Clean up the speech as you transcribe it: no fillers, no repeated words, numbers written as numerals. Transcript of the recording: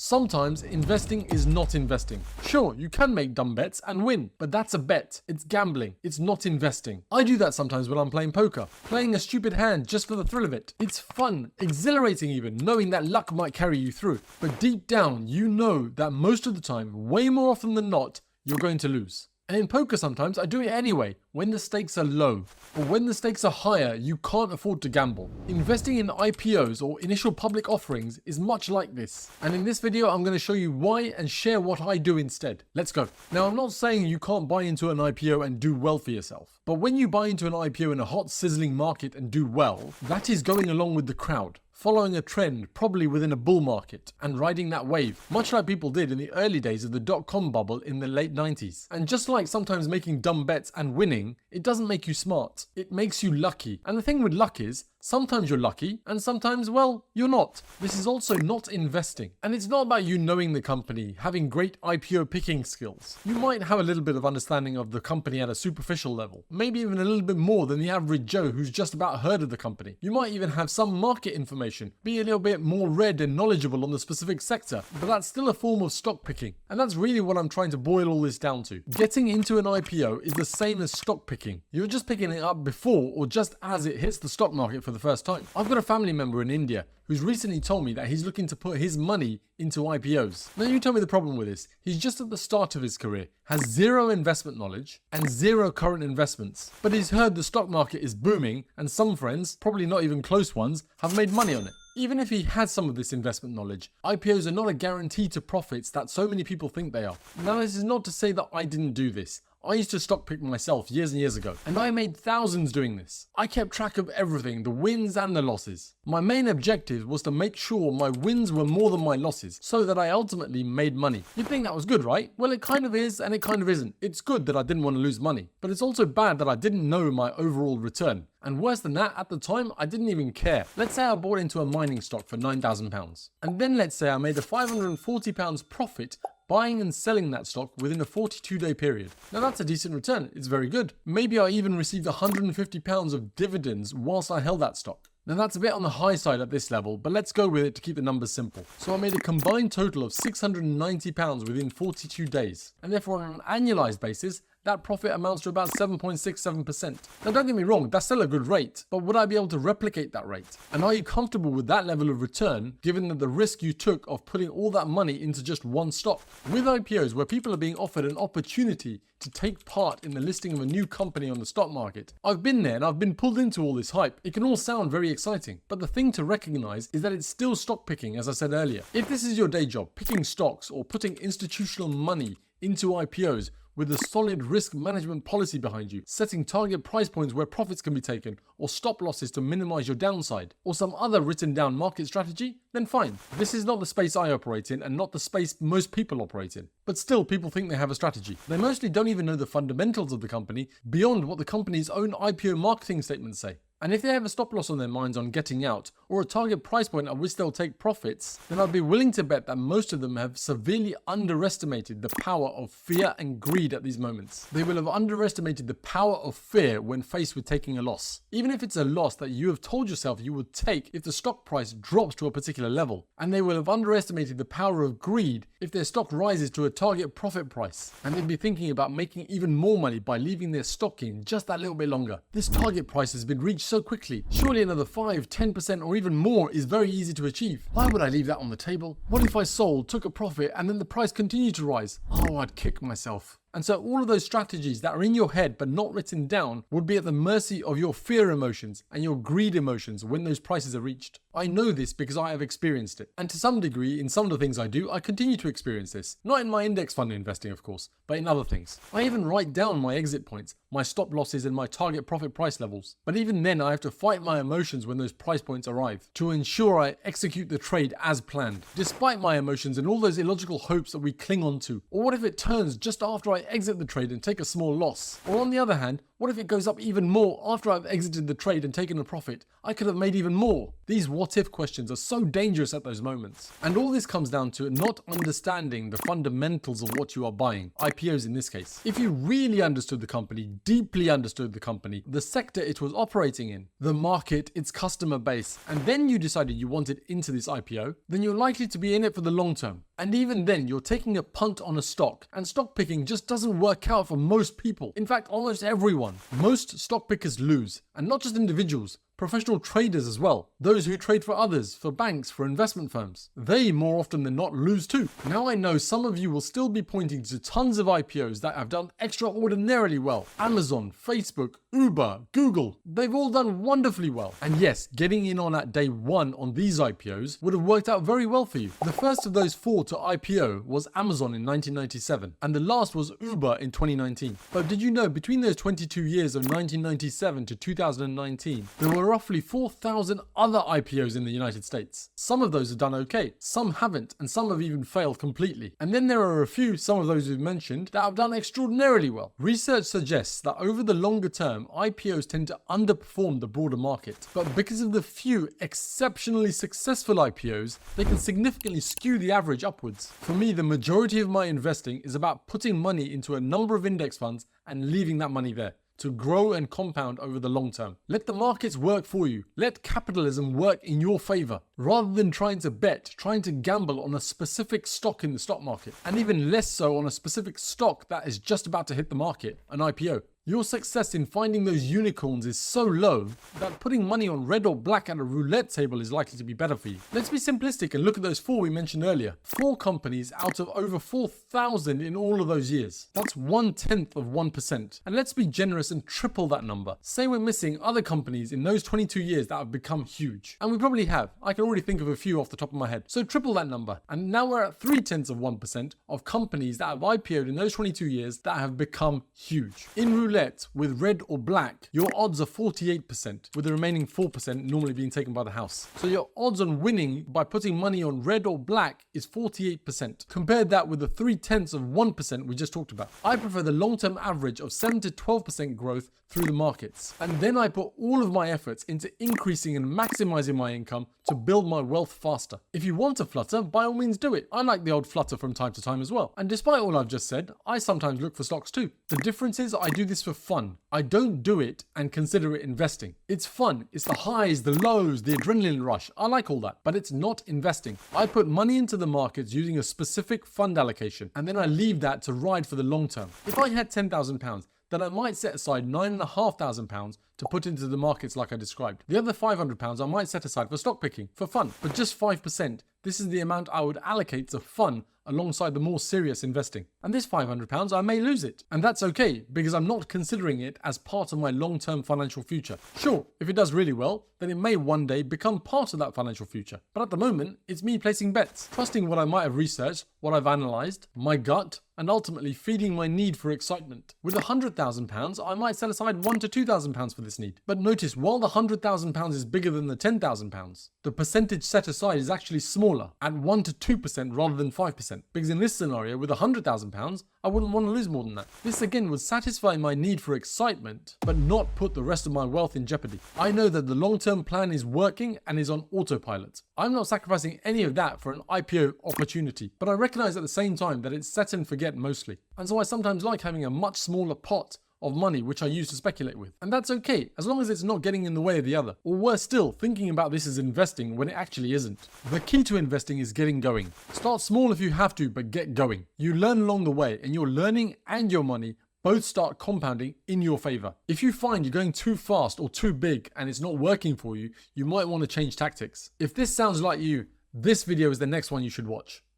Sometimes investing is not investing. Sure, you can make dumb bets and win, but that's a bet. It's gambling. It's not investing. I do that sometimes when I'm playing poker, playing a stupid hand just for the thrill of it. It's fun, exhilarating even, knowing that luck might carry you through. But deep down, you know that most of the time, way more often than not, you're going to lose. And in poker sometimes I do it anyway, when the stakes are low. But when the stakes are higher, you can't afford to gamble. Investing in IPOs or initial public offerings is much like this. And in this video, I'm going to show you why and share what I do instead. Let's go. Now, I'm not saying you can't buy into an IPO and do well for yourself. But when you buy into an IPO in a hot, sizzling market and do well, that is going along with the crowd, following a trend, probably within a bull market, and riding that wave, much like people did in the early days of the dot-com bubble in the late 90s. And just like sometimes making dumb bets and winning, it doesn't make you smart. It makes you lucky. And the thing with luck is, sometimes you're lucky, and sometimes, well, you're not. This is also not investing. And it's not about you knowing the company, having great IPO picking skills. You might have a little bit of understanding of the company at a superficial level, maybe even a little bit more than the average Joe who's just about heard of the company. You might even have some market information, be a little bit more read and knowledgeable on the specific sector, but that's still a form of stock picking. And that's really what I'm trying to boil all this down to. Getting into an IPO is the same as stock picking. You're just picking it up before or just as it hits the stock market for the first time. I've got a family member in India who's recently told me that he's looking to put his money into IPOs. Now you tell me the problem with this. He's just at the start of his career, has zero investment knowledge and zero current investments, but he's heard the stock market is booming and some friends, probably not even close ones, have made money on it. Even if he had some of this investment knowledge, IPOs are not a guarantee to profits that so many people think they are. Now this is not to say that I didn't do this. I used to stock pick myself years and years ago, and I made thousands doing this. I kept track of everything, the wins and the losses. My main objective was to make sure my wins were more than my losses, so that I ultimately made money. You'd think that was good, right? Well, it kind of is, and it kind of isn't. It's good that I didn't want to lose money, but it's also bad that I didn't know my overall return. And worse than that, at the time, I didn't even care. Let's say I bought into a mining stock for £9,000. And then let's say I made a £540 profit buying and selling that stock within a 42-day period. Now that's a decent return. It's very good. Maybe I even received £150 of dividends whilst I held that stock. Now that's a bit on the high side at this level, but let's go with it to keep the numbers simple. So I made a combined total of £690 within 42 days. And therefore on an annualized basis, that profit amounts to about 7.67%. Now don't get me wrong, that's still a good rate, but would I be able to replicate that rate? And are you comfortable with that level of return, given that the risk you took of putting all that money into just one stock? With IPOs, where people are being offered an opportunity to take part in the listing of a new company on the stock market, I've been there and I've been pulled into all this hype. It can all sound very exciting, but the thing to recognize is that it's still stock picking, as I said earlier. If this is your day job, picking stocks or putting institutional money into IPOs, with a solid risk management policy behind you, setting target price points where profits can be taken, or stop losses to minimize your downside, or some other written down market strategy, then fine. This is not the space I operate in and not the space most people operate in. But still, people think they have a strategy. They mostly don't even know the fundamentals of the company beyond what the company's own IPO marketing statements say. And if they have a stop loss on their minds on getting out, or a target price point at which they'll take profits, then I'd be willing to bet that most of them have severely underestimated the power of fear and greed at these moments. They will have underestimated the power of fear when faced with taking a loss. Even if it's a loss that you have told yourself you would take if the stock price drops to a particular level. And they will have underestimated the power of greed if their stock rises to a target profit price. And they'd be thinking about making even more money by leaving their stock in just that little bit longer. This target price has been reached so quickly. Surely another 5, 10% or even more is very easy to achieve. Why would I leave that on the table? What if I sold, took a profit, and then the price continued to rise? Oh, I'd kick myself. And so all of those strategies that are in your head but not written down would be at the mercy of your fear emotions and your greed emotions when those prices are reached. I know this because I have experienced it. And to some degree, in some of the things I do, I continue to experience this. Not in my index fund investing, of course, but in other things. I even write down my exit points, my stop losses and my target profit price levels. But even then, I have to fight my emotions when those price points arrive to ensure I execute the trade as planned, despite my emotions and all those illogical hopes that we cling on to. Or what if it turns just after I I exit the trade and take a small loss? Or on the other hand, what if it goes up even more after I've exited the trade and taken a profit? I could have made even more. These what-if questions are so dangerous at those moments. And all this comes down to not understanding the fundamentals of what you are buying, IPOs in this case. If you really understood the company, deeply understood the company, the sector it was operating in, the market, its customer base, and then you decided you wanted into this IPO, then you're likely to be in it for the long term. And even then, you're taking a punt on a stock, and stock picking just doesn't work out for most people. In fact, almost everyone. Most stock pickers lose, and not just individuals, professional traders as well. Those who trade for others, for banks, for investment firms. They more often than not lose too. Now I know some of you will still be pointing to tons of IPOs that have done extraordinarily well. Amazon, Facebook, Uber, Google, they've all done wonderfully well. And yes, getting in on at day one on these IPOs would have worked out very well for you. The first of those 4 to IPO was Amazon in 1997, and the last was Uber in 2019. But did you know between those 22 years of 1997 to 2019, there were roughly 4,000 other IPOs in the United States. Some of those have done okay, some haven't, and some have even failed completely. And then there are a few, some of those we've mentioned, that have done extraordinarily well. Research suggests that over the longer term, IPOs tend to underperform the broader market. But because of the few exceptionally successful IPOs, they can significantly skew the average upwards. For me, the majority of my investing is about putting money into a number of index funds and leaving that money there to grow and compound over the long term. Let the markets work for you. Let capitalism work in your favor, rather than trying to bet, trying to gamble on a specific stock in the stock market, and even less so on a specific stock that is just about to hit the market, an IPO. Your success in finding those unicorns is so low that putting money on red or black at a roulette table is likely to be better for you. Let's be simplistic and look at those 4 we mentioned earlier. 4 companies out of over 4,000 in all of those years. That's 1/10 of 1%. And let's be generous and triple that number. Say we're missing other companies in those 22 years that have become huge. And we probably have. I can already think of a few off the top of my head. So triple that number. And now we're at 3/10 of 1% of companies that have IPO'd in those 22 years that have become huge. In roulette with red or black, your odds are 48%, with the remaining 4% normally being taken by the house. So your odds on winning by putting money on red or black is 48%. Compare that with the 3/10 of 1% we just talked about. I prefer the long-term average of 7 to 12% growth through the markets. And then I put all of my efforts into increasing and maximizing my income to build my wealth faster. If you want to flutter, by all means do it. I like the old flutter from time to time as well. And despite all I've just said, I sometimes look for stocks too. The difference is I do this for fun. I don't do it and consider it investing. It's fun. It's the highs, the lows, the adrenaline rush. I like all that, but it's not investing. I put money into the markets using a specific fund allocation, and then I leave that to ride for the long term. If I had £10,000, then I might set aside £9,500 to put into the markets like I described. The other £500 I might set aside for stock picking, for fun, but just 5%. This is the amount I would allocate to fun alongside the more serious investing. And this £500, I may lose it. And that's okay, because I'm not considering it as part of my long-term financial future. Sure, if it does really well, then it may one day become part of that financial future. But at the moment, it's me placing bets, trusting what I might have researched, what I've analysed, my gut, and ultimately feeding my need for excitement. With £100,000, I might set aside £1,000 to £2,000 for this need. But notice, while the £100,000 is bigger than the £10,000, the percentage set aside is actually smaller, at 1 to 2% rather than 5%. Because in this scenario, with £100,000, I wouldn't want to lose more than that. This again would satisfy my need for excitement, but not put the rest of my wealth in jeopardy. I know that the long-term plan is working and is on autopilot. I'm not sacrificing any of that for an IPO opportunity, but I recognize at the same time that it's set and forget mostly. And so I sometimes like having a much smaller pot of money which I use to speculate with. And that's okay, as long as it's not getting in the way of the other. Or worse still, thinking about this as investing when it actually isn't. The key to investing is getting going. Start small if you have to, but get going. You learn along the way, and your learning and your money both start compounding in your favor. If you find you're going too fast or too big and it's not working for you, you might want to change tactics. If this sounds like you, this video is the next one you should watch.